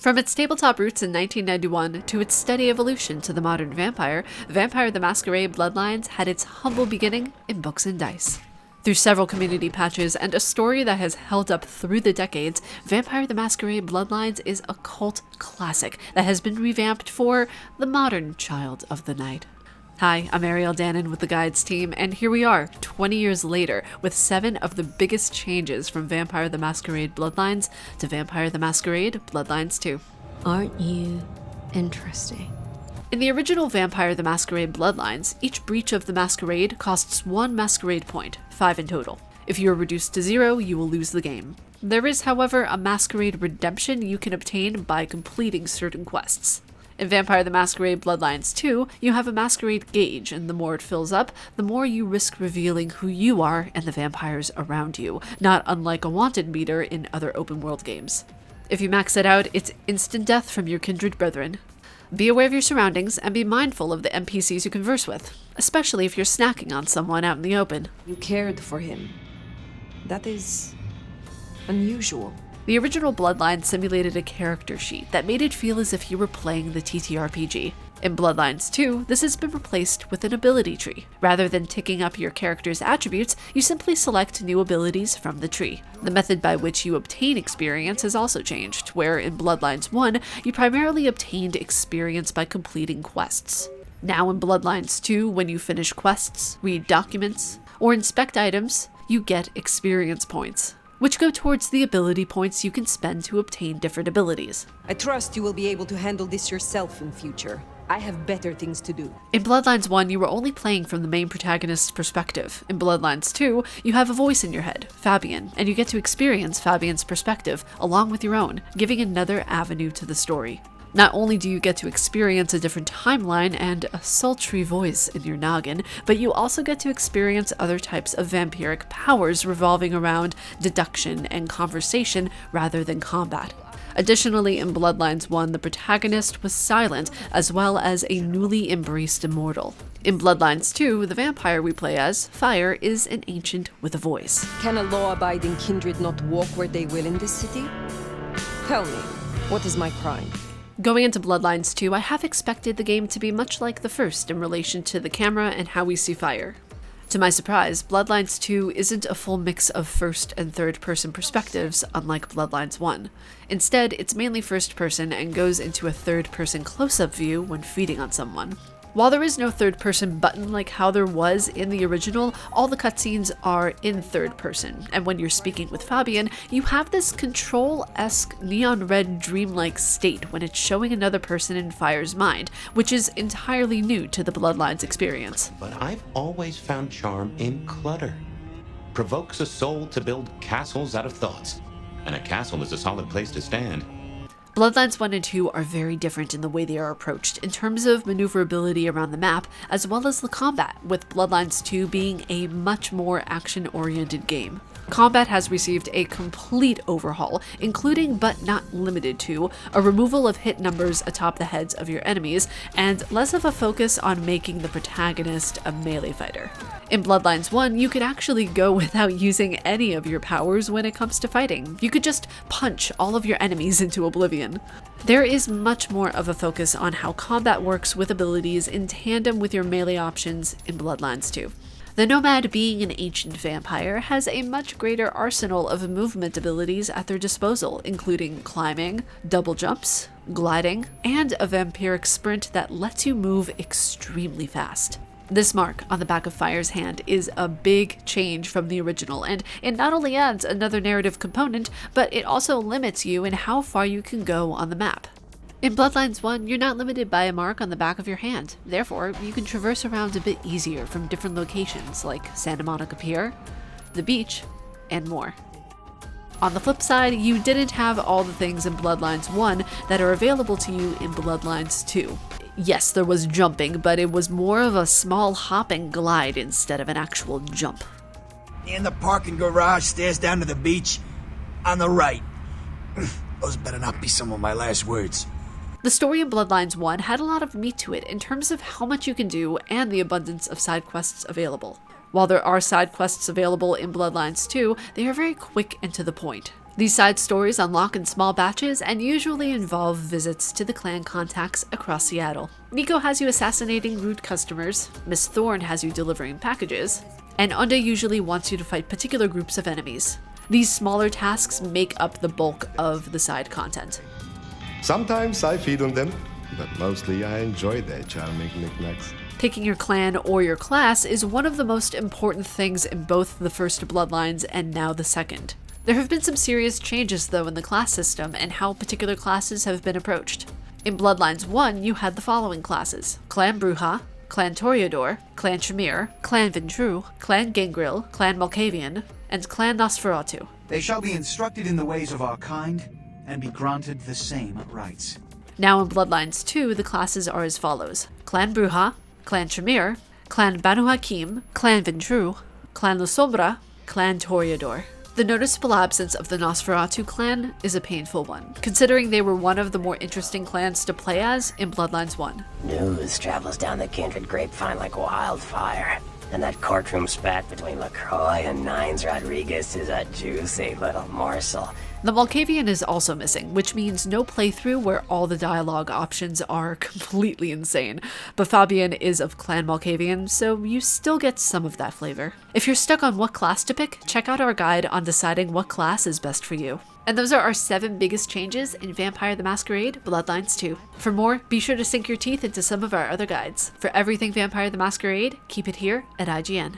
From its tabletop roots in 1991 to its steady evolution to the modern vampire, Vampire the Masquerade Bloodlines had its humble beginning in books and dice. Through several community patches and a story that has held up through the decades, Vampire the Masquerade Bloodlines is a cult classic that has been revamped for the modern child of the night. Hi, I'm Ariel Dannon with the Guides team, and here we are, 20 years later, with 7 of the biggest changes from Vampire the Masquerade Bloodlines to Vampire the Masquerade Bloodlines 2. Aren't you interesting? In the original Vampire the Masquerade Bloodlines, each breach of the Masquerade costs 1 Masquerade point, 5 in total. If you are reduced to 0, you will lose the game. There is, however, a Masquerade redemption you can obtain by completing certain quests. In Vampire the Masquerade Bloodlines 2, you have a Masquerade gauge, and the more it fills up, the more you risk revealing who you are and the vampires around you, not unlike a wanted meter in other open world games. If you max it out, it's instant death from your kindred brethren. Be aware of your surroundings and be mindful of the NPCs you converse with, especially if you're snacking on someone out in the open. You cared for him. That is unusual. The original Bloodlines simulated a character sheet that made it feel as if you were playing the TTRPG. In Bloodlines 2, this has been replaced with an ability tree. Rather than ticking up your character's attributes, you simply select new abilities from the tree. The method by which you obtain experience has also changed, where in Bloodlines 1, you primarily obtained experience by completing quests. Now in Bloodlines 2, when you finish quests, read documents, or inspect items, you get experience points, which go towards the ability points you can spend to obtain different abilities. I trust you will be able to handle this yourself in future. I have better things to do. In Bloodlines 1, you were only playing from the main protagonist's perspective. In Bloodlines 2, you have a voice in your head, Fabian, and you get to experience Fabian's perspective along with your own, giving another avenue to the story. Not only do you get to experience a different timeline and a sultry voice in your noggin, but you also get to experience other types of vampiric powers revolving around deduction and conversation rather than combat. Additionally, in Bloodlines 1, the protagonist was silent, as well as a newly embraced immortal. In Bloodlines 2, the vampire we play as, Fire, is an ancient with a voice. Can a law-abiding kindred not walk where they will in this city? Tell me, what is my crime? Going into Bloodlines 2, I half expected the game to be much like the first in relation to the camera and how we see Fire. To my surprise, Bloodlines 2 isn't a full mix of first and third person perspectives, unlike Bloodlines 1. Instead, it's mainly first person and goes into a third person close-up view when feeding on someone. While there is no third person button like how there was in the original, all the cutscenes are in third person, and when you're speaking with Fabian, you have this Control-esque neon red dreamlike state when it's showing another person in Fire's mind, which is entirely new to the Bloodlines experience. But I've always found charm in clutter. Provokes a soul to build castles out of thoughts, and a castle is a solid place to stand. Bloodlines 1 and 2 are very different in the way they are approached in terms of maneuverability around the map, as well as the combat, with Bloodlines 2 being a much more action-oriented game. Combat has received a complete overhaul, including but not limited to a removal of hit numbers atop the heads of your enemies, and less of a focus on making the protagonist a melee fighter. In Bloodlines 1, you could actually go without using any of your powers when it comes to fighting. You could just punch all of your enemies into oblivion. There is much more of a focus on how combat works with abilities in tandem with your melee options in Bloodlines 2. The Nomad, being an ancient vampire, has a much greater arsenal of movement abilities at their disposal, including climbing, double jumps, gliding, and a vampiric sprint that lets you move extremely fast. This mark on the back of Fire's hand is a big change from the original, and it not only adds another narrative component, but it also limits you in how far you can go on the map. In Bloodlines 1, you're not limited by a mark on the back of your hand. Therefore, you can traverse around a bit easier from different locations like Santa Monica Pier, the beach, and more. On the flip side, you didn't have all the things in Bloodlines 1 that are available to you in Bloodlines 2. Yes, there was jumping, but it was more of a small hop and glide instead of an actual jump. In the parking garage, stairs down to the beach, on the right. Those better not be some of my last words. The story in Bloodlines 1 had a lot of meat to it in terms of how much you can do and the abundance of side quests available. While there are side quests available in Bloodlines 2, they are very quick and to the point. These side stories unlock in small batches and usually involve visits to the clan contacts across Seattle. Nico has you assassinating rude customers, Miss Thorne has you delivering packages, and Onda usually wants you to fight particular groups of enemies. These smaller tasks make up the bulk of the side content. Sometimes I feed on them, but mostly I enjoy their charming knickknacks. Picking your clan or your class is one of the most important things in both the first Bloodlines and now the second. There have been some serious changes though in the class system and how particular classes have been approached. In Bloodlines 1, you had the following classes: Clan Bruja, Clan Toreador, Clan Tremere, Clan Ventru, Clan Gangrel, Clan Malkavian, and Clan Nosferatu. They shall be instructed in the ways of our kind, and be granted the same rights. Now in Bloodlines 2, the classes are as follows: Clan Bruja, Clan Tremere, Clan Banu Hakim, Clan Ventru, Clan La Sombra, Clan Toreador. The noticeable absence of the Nosferatu clan is a painful one, considering they were one of the more interesting clans to play as in Bloodlines 1. News travels down the Kindred grapevine like wildfire, and that courtroom spat between LaCroix and Nines Rodriguez is a juicy little morsel. The Malkavian is also missing, which means no playthrough where all the dialogue options are completely insane, but Fabian is of Clan Malkavian, so you still get some of that flavor. If you're stuck on what class to pick, check out our guide on deciding what class is best for you. And those are our 7 biggest changes in Vampire the Masquerade Bloodlines 2. For more, be sure to sink your teeth into some of our other guides. For everything Vampire the Masquerade, keep it here at IGN.